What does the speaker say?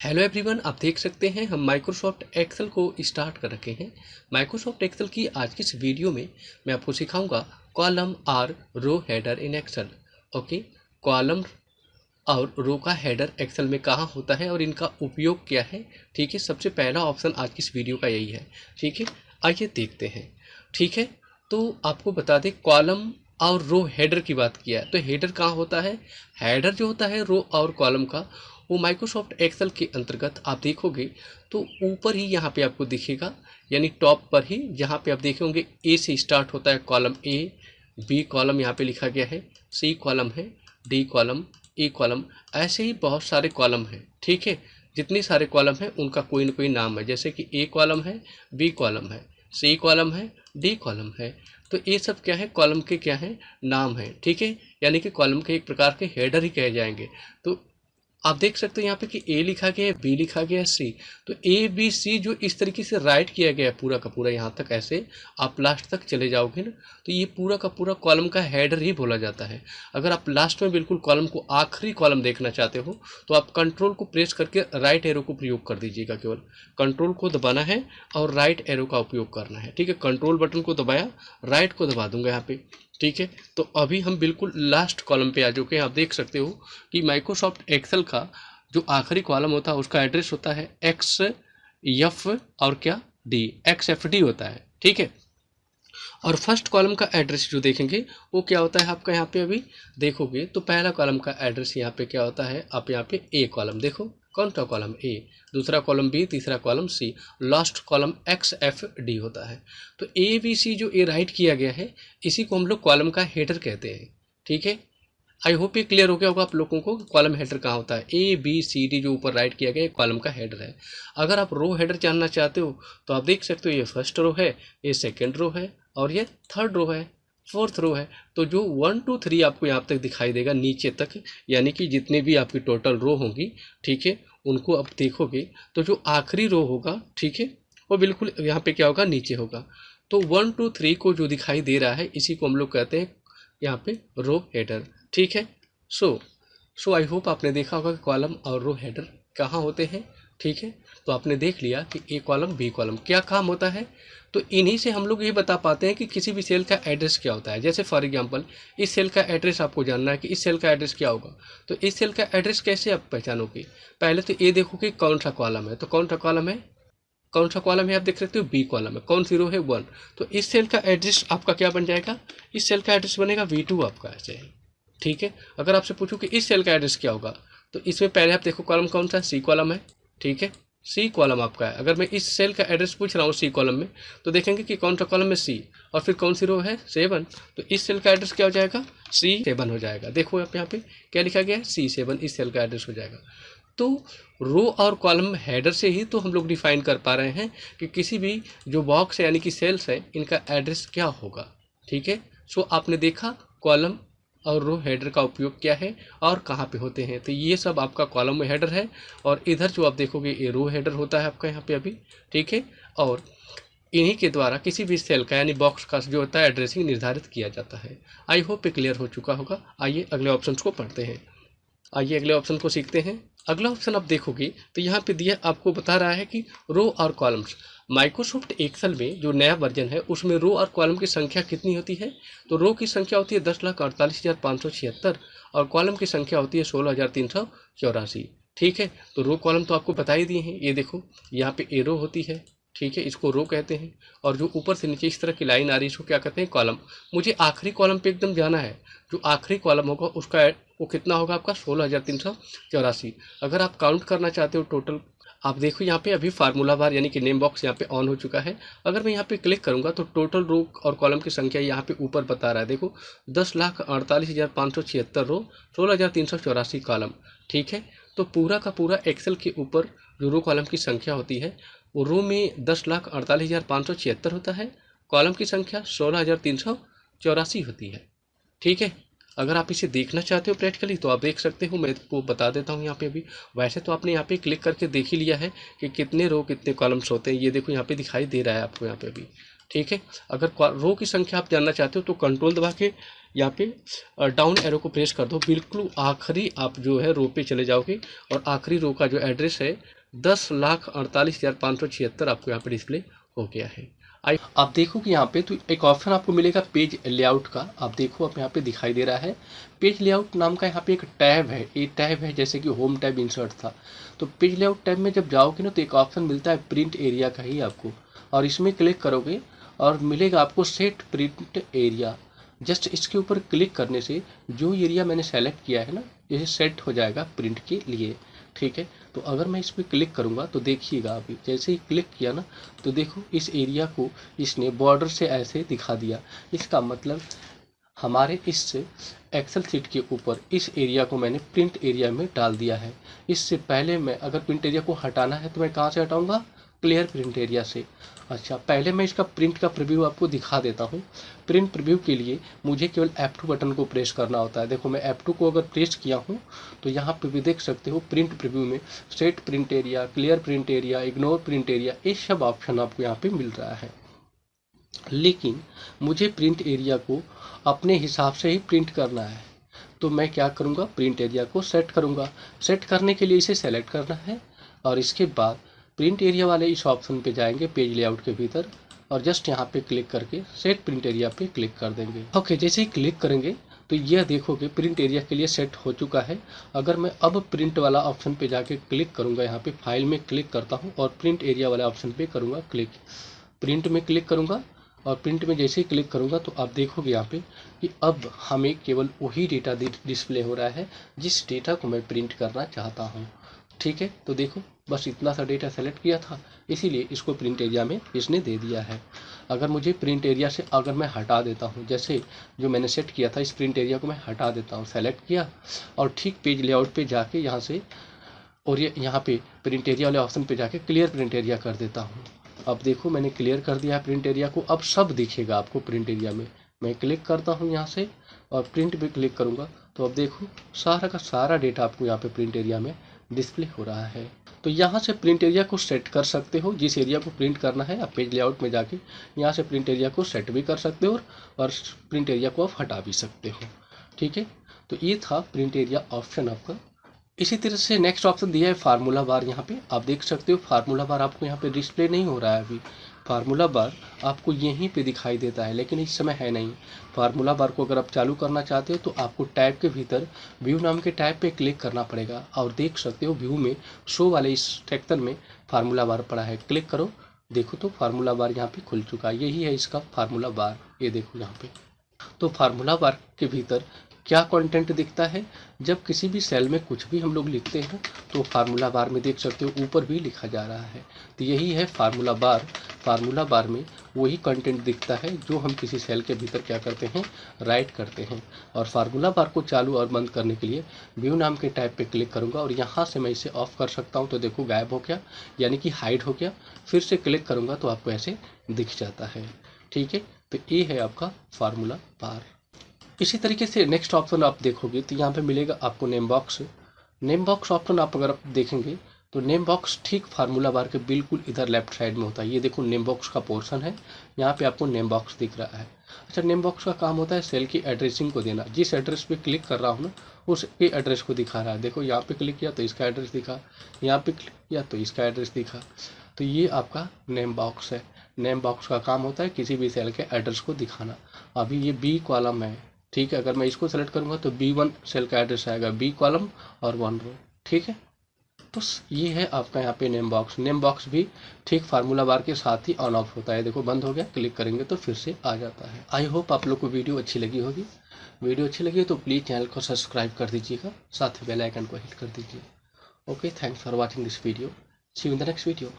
Hello everyone, आप देख सकते हैं हम माइक्रोसॉफ्ट एक्सेल को स्टार्ट कर रखे हैं। माइक्रोसॉफ्ट एक्सेल की आज की इस वीडियो में मैं आपको सिखाऊंगा कॉलम और row header in Excel. Okay, column और रो का हेडर एक्सेल में कहाँ होता है और इनका उपयोग क्या है। ठीक है, सबसे पहला ऑप्शन आज की इस वीडियो का यही है। ठीक है, आइए देखते हैं। ठीक है, तो आपको बता दें, कॉलम और रो हेडर की बात किया है तो हेडर कहाँ होता है। हेडर जो होता है रो और कॉलम का, वो माइक्रोसॉफ्ट एक्सेल के अंतर्गत आप देखोगे तो ऊपर ही यहाँ पे आपको दिखेगा, यानी टॉप पर ही जहाँ पे आप देखे होंगे ए से स्टार्ट होता है कॉलम ए, बी कॉलम यहाँ पे लिखा गया है, सी कॉलम है, डी कॉलम, ई कॉलम, ऐसे ही बहुत सारे कॉलम हैं। ठीक है, जितने सारे कॉलम हैं उनका कोई ना कोई नाम है, जैसे कि ए कॉलम है, बी कॉलम है, सी कॉलम है, डी कॉलम है। तो ये सब क्या है, कॉलम के क्या है, नाम है। ठीक है, यानी कि कॉलम के एक प्रकार के हेडर ही कहे जाएंगे। तो आप देख सकते हो यहाँ पे कि ए लिखा गया है, बी लिखा गया है, सी। तो ए बी सी जो इस तरीके से राइट किया गया है पूरा का पूरा, यहाँ तक ऐसे आप लास्ट तक चले जाओगे ना, तो ये पूरा का पूरा कॉलम का हेडर ही बोला जाता है। अगर आप लास्ट में बिल्कुल कॉलम को आखिरी कॉलम देखना चाहते हो तो आप कंट्रोल को प्रेस करके राइट एरो को प्रयोग कर दीजिएगा। केवल कंट्रोल को दबाना है और राइट एरो का उपयोग करना है। ठीक है, कंट्रोल बटन को दबाया, राइट को दबा दूंगा यहाँ पे। ठीक है, तो अभी हम बिल्कुल लास्ट कॉलम पे आ चुके हैं। आप देख सकते हो कि माइक्रोसॉफ्ट एक्सेल का जो आखिरी कॉलम होता है उसका एड्रेस होता है एक्स एफ और क्या डी, एक्स एफ डी होता है। ठीक है, और फर्स्ट कॉलम का एड्रेस जो देखेंगे वो क्या होता है आपका, यहाँ पे अभी देखोगे तो पहला कॉलम का एड्रेस यहाँ पे क्या होता है, आप यहाँ पे ए कॉलम देखो, कौन सा कॉलम ए, दूसरा कॉलम बी, तीसरा column C, last column X F D होता है। तो ए बी सी जो ए राइट किया गया है इसी को हम लोग कॉलम का हेडर कहते हैं। ठीक है, आई होप ये क्लियर हो गया होगा आप लोगों को कॉलम हेडर कहाँ होता है। ए बी सी डी जो ऊपर राइट किया गया है कॉलम का हेडर है। अगर आप रो हेडर जानना चाहते हो तो आप देख सकते हो ये फर्स्ट रो है, ये सेकेंड रो है और ये थर्ड रो है, फोर्थ रो है। तो जो 1 2 3 आपको यहाँ तक दिखाई देगा नीचे तक, यानी कि जितने भी आपकी टोटल रो होंगी, ठीक है, उनको आप देखोगे तो जो आखिरी रो होगा, ठीक है, वो बिल्कुल यहाँ पे क्या होगा, नीचे होगा। तो 1 2 3 को जो दिखाई दे रहा है इसी को हम लोग कहते हैं यहाँ पे रो हेडर। ठीक है, सो आई होप आपने देखा होगा कि कॉलम और रो हेडर कहाँ होते हैं। ठीक है, तो आपने देख लिया कि ए कॉलम बी कॉलम क्या काम होता है। तो इन्हीं से हम लोग ये बता पाते हैं कि किसी भी सेल का एड्रेस क्या होता है। जैसे फॉर एग्जांपल इस सेल का एड्रेस आपको जानना है कि इस सेल का एड्रेस क्या होगा, तो इस सेल का एड्रेस कैसे आप पहचानोगे। पहले तो ये देखो कि कौन सा कॉलम है, तो कौन सा कॉलम है, कौन सा कॉलम है, आप देख सकते हो बी कॉलम है, कौन सी रो है, 1। तो इस सेल का एड्रेस आपका क्या बन जाएगा, इस सेल का एड्रेस बनेगा V2 आपका, ऐसे है। ठीक है, अगर आपसे पूछूं कि इस सेल का एड्रेस क्या होगा तो इसमें पहले आप देखो कॉलम कौन सा है, सी कॉलम है। ठीक है, सी कॉलम आपका है। अगर मैं इस सेल का एड्रेस पूछ रहा हूँ सी कॉलम में तो देखेंगे कि कौन सा कॉलम में सी, और फिर कौन सी रो है, 7। तो इस सेल का एड्रेस क्या हो जाएगा, C7 हो जाएगा। देखो आप यहाँ पे क्या लिखा गया है, C7 इस सेल का एड्रेस हो जाएगा। तो रो और कॉलम हेडर से ही तो हम लोग डिफाइन कर पा रहे हैं कि किसी भी जो बॉक्स है यानी कि सेल्स है इनका एड्रेस क्या होगा। ठीक है, सो आपने देखा कॉलम और रो हेडर का उपयोग क्या है और कहाँ पे होते हैं। तो ये सब आपका कॉलम में हेडर है और इधर जो आप देखोगे ये रो हेडर होता है आपका यहाँ पे अभी। ठीक है, और इन्हीं के द्वारा किसी भी सेल का यानी बॉक्स का जो होता है एड्रेसिंग निर्धारित किया जाता है। आई होप क्लियर हो चुका होगा। आइए अगले ऑप्शन को पढ़ते हैं। आइए अगले ऑप्शन को सीखते हैं। अगला ऑप्शन आप देखोगे तो यहाँ पे दिया आपको बता रहा है कि रो और कॉलम्स। माइक्रोसॉफ्ट एक्सेल में जो नया वर्जन है उसमें रो और कॉलम की संख्या कितनी होती है, तो रो की संख्या होती है 10,48,576 और कॉलम की संख्या होती है 16,384। ठीक है, तो रो कॉलम तो आपको बता ही दिए हैं। ये देखो यहाँ पे ए रो होती है, ठीक है, इसको रो कहते हैं, और जो ऊपर से नीचे इस तरह की लाइन आ रही है इसको क्या कहते हैं, कॉलम। मुझे आखिरी कॉलम पे एकदम जाना है, जो आखिरी कॉलम होगा उसका वो कितना होगा आपका, 16,384। अगर आप काउंट करना चाहते हो टोटल, आप देखो यहाँ पे अभी फार्मूला बार यानी कि नेम बॉक्स यहाँ पे ऑन हो चुका है। अगर मैं यहाँ पे क्लिक करूँगा तो टोटल रो और कॉलम की संख्या यहाँ पे ऊपर बता रहा है, देखो 10,48,576 रो, 16,384 कॉलम। ठीक है, तो पूरा का पूरा एक्सेल के ऊपर जो रो कॉलम की संख्या होती है वो रो में 10,48,576 होता है, कॉलम की संख्या 16,384 होती है। ठीक है, अगर आप इसे देखना चाहते हो प्रैक्टिकली तो आप देख सकते हो, मैं वो बता देता हूँ यहाँ पे अभी। वैसे तो आपने यहाँ पे क्लिक करके देख ही लिया है कि कितने रो कितने कॉलम्स होते हैं। ये देखो यहाँ पे दिखाई दे रहा है आपको यहाँ पे अभी। ठीक है, अगर रो की संख्या आप जानना चाहते हो तो कंट्रोल दबा के यहाँ पे डाउन एरो को प्रेस कर दो, बिल्कुल आखिरी आप जो है रो पे चले जाओगे और आखिरी रो का जो एड्रेस है 10,48,576 आपको यहाँ पे डिस्प्ले हो गया है। आप देखो कि यहाँ पे तो एक ऑप्शन आपको मिलेगा पेज लेआउट का। आप देखो आप यहाँ पे दिखाई दे रहा है पेज लेआउट नाम का यहाँ पे एक टैब है। ये टैब है जैसे कि होम टैब इंसर्ट था, तो पेज लेआउट टैब में जब जाओगे ना तो एक ऑप्शन मिलता है प्रिंट एरिया का ही आपको, और इसमें क्लिक करोगे और मिलेगा आपको सेट प्रिंट एरिया। जस्ट इसके ऊपर क्लिक करने से जो एरिया मैंने सेलेक्ट किया है ना ये सेट हो जाएगा प्रिंट के लिए। ठीक है, तो अगर मैं इस पर क्लिक करूँगा तो देखिएगा अभी जैसे ही क्लिक किया ना तो देखो इस एरिया को इसने बॉर्डर से ऐसे दिखा दिया। इसका मतलब हमारे इस एक्सेल शीट के ऊपर इस एरिया को मैंने प्रिंट एरिया में डाल दिया है। इससे पहले मैं अगर प्रिंट एरिया को हटाना है तो मैं कहाँ से हटाऊँगा, क्लियर प्रिंट एरिया से। अच्छा, पहले मैं इसका प्रिंट का प्रीव्यू आपको दिखा देता हूँ। प्रिंट प्रीव्यू के लिए मुझे केवल F2 बटन को प्रेस करना होता है। देखो मैं F2 को अगर प्रेस किया हूँ तो यहाँ पे भी देख सकते हो प्रिंट प्रीव्यू में set print area, clear print area, ignore print area, ये सब ऑप्शन आपको यहाँ पे मिल रहा है। लेकिन मुझे प्रिंट एरिया को अपने हिसाब से ही प्रिंट करना है, तो मैं क्या करूँगा, प्रिंट एरिया को सेट करूँगा। सेट करने के लिए इसे सेलेक्ट करना है और इसके बाद प्रिंट एरिया वाले इस ऑप्शन पे जाएंगे पेज लेआउट के भीतर और जस्ट यहाँ पे क्लिक करके सेट प्रिंट एरिया पे क्लिक कर देंगे। ओके, जैसे ही क्लिक करेंगे तो यह देखोगे प्रिंट एरिया के लिए सेट हो चुका है। अगर मैं अब प्रिंट वाला ऑप्शन पे जाके क्लिक करूँगा, यहाँ पे फाइल में क्लिक करता हूँ और प्रिंट एरिया वाले ऑप्शन पे करूँगा क्लिक, प्रिंट में क्लिक करूँगा और प्रिंट में जैसे ही क्लिक करूँगा तो आप देखोगे यहाँ पे कि अब हमें केवल वही डेटा डिस्प्ले हो रहा है जिस डेटा को मैं प्रिंट करना चाहता हूँ। ठीक है, तो देखो बस इतना सा डेटा सेलेक्ट किया था इसीलिए इसको प्रिंट एरिया में इसने दे दिया है। अगर मुझे प्रिंट एरिया से अगर मैं हटा देता हूँ, जैसे जो मैंने सेट किया था इस प्रिंट एरिया को मैं हटा देता हूँ, सेलेक्ट किया और ठीक पेज लेआउट पे जाके यहाँ से और ये यहाँ पे प्रिंट एरिया वाले ऑप्शन पे जाके क्लियर प्रिंट एरिया कर देता हूँ। अब देखो मैंने क्लियर कर दिया है प्रिंट एरिया को, अब सब दिखेगा आपको प्रिंट एरिया में। मैं क्लिक करता हूँ यहाँ से और प्रिंट पे क्लिक करूँगा तो अब देखो सारा का सारा डेटा आपको यहाँ पे प्रिंट एरिया में डिस्प्ले हो रहा है। तो यहाँ से प्रिंट एरिया को सेट कर सकते हो, जिस एरिया को प्रिंट करना है आप पेज लेआउट में जाके यहाँ से प्रिंट एरिया को सेट भी कर सकते हो और प्रिंट एरिया को आप हटा भी सकते हो। ठीक है, तो ये था प्रिंट एरिया ऑप्शन आपका। इसी तरह से नेक्स्ट ऑप्शन दिया है फार्मूला बार। यहाँ पे आप देख सकते हो फार्मूला बार आपको यहाँ पे डिस्प्ले नहीं हो रहा है अभी। फार्मूला बार आपको यहीं पे दिखाई देता है लेकिन इस समय है नहीं। फार्मूला बार को अगर आप चालू करना चाहते हो तो आपको टैब के भीतर व्यू नाम के टैब पे क्लिक करना पड़ेगा और देख सकते हो व्यू में शो वाले इस सेक्शन में फार्मूला बार पड़ा है, क्लिक करो, देखो तो फार्मूला बार यहाँ पे खुल चुका है। यही है इसका फार्मूला बार, ये देखो यहाँ पे। तो फार्मूला बार के भीतर क्या कंटेंट दिखता है, जब किसी भी सेल में कुछ भी हम लोग लिखते हैं तो फार्मूला बार में देख सकते हो ऊपर भी लिखा जा रहा है। तो यही है फार्मूला बार। फार्मूला बार में वही कंटेंट दिखता है जो हम किसी सेल के भीतर क्या करते हैं, राइट करते हैं। और फार्मूला बार को चालू और बंद करने के लिए व्यू नाम के टैब पे क्लिक करूंगा और यहाँ से मैं इसे ऑफ कर सकता हूँ। तो देखो गायब हो गया, यानी कि हाइड हो गया। फिर से क्लिक करूँगा तो आपको ऐसे दिख जाता है। ठीक है, तो ये है आपका फार्मूला बार। इसी तरीके से नेक्स्ट ऑप्शन आप देखोगे तो यहाँ पे मिलेगा आपको name box. Name box option आप अगर आप देखेंगे तो नेम बॉक्स ठीक फार्मूला बार के बिल्कुल इधर लेफ्ट साइड में होता है। ये देखो नेम बॉक्स का पोर्शन है, यहाँ पे आपको नेम बॉक्स दिख रहा है। अच्छा, नेम बॉक्स का काम होता है सेल की एड्रेसिंग को देना। जिस एड्रेस पे क्लिक कर रहा हूँ ना उसके एड्रेस को दिखा रहा है। देखो यहाँ पे क्लिक किया तो इसका एड्रेस दिखा, यहाँ पे क्लिक किया तो इसका एड्रेस दिखा। तो ये आपका नेम बॉक्स है। नेम बॉक्स का काम होता है किसी भी सेल के एड्रेस को दिखाना। अभी ये बी कॉलम है, ठीक है, अगर मैं इसको सेलेक्ट करूंगा तो B1 सेल का एड्रेस आएगा, बी कॉलम और 1 रो। ठीक है, तो ये है आपका यहाँ पे नेम बॉक्स। नेम बॉक्स भी ठीक फार्मूला बार के साथ ही ऑन ऑफ होता है। देखो बंद हो गया, क्लिक करेंगे तो फिर से आ जाता है। आई होप आप लोग को वीडियो अच्छी लगी होगी। वीडियो अच्छी लगी तो प्लीज़ चैनल को सब्सक्राइब कर दीजिएगा, साथ ही बेल आइकन को हिट कर दीजिए। Okay, thanks for watching this video. See you in the next video.